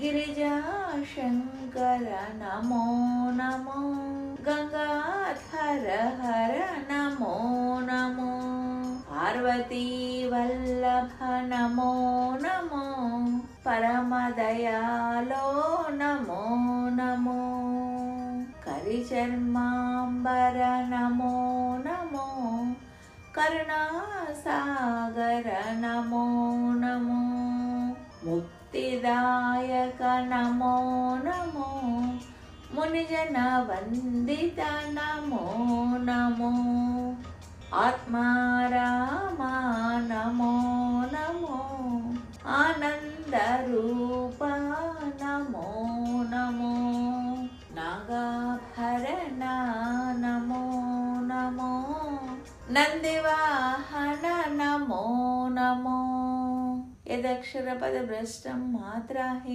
गिरिजाशङ्कर नमो नमो गंगाधर हर नमो नमो पार्वती वल्लभ नमो नमो परमदयालो नमो नमो करिचर्मांबर नमो नमो करुणासागर नमो नमो मुक्तिदायक नमो नमो मुनिजन वंदित नमो नमो आत्मारामा नमो नमो आनंद रूप नमो नमो नागाभरण नमो नमो नंदिवाहन नमो नमो यदक्षरपदभ्रष्टं मात्राहि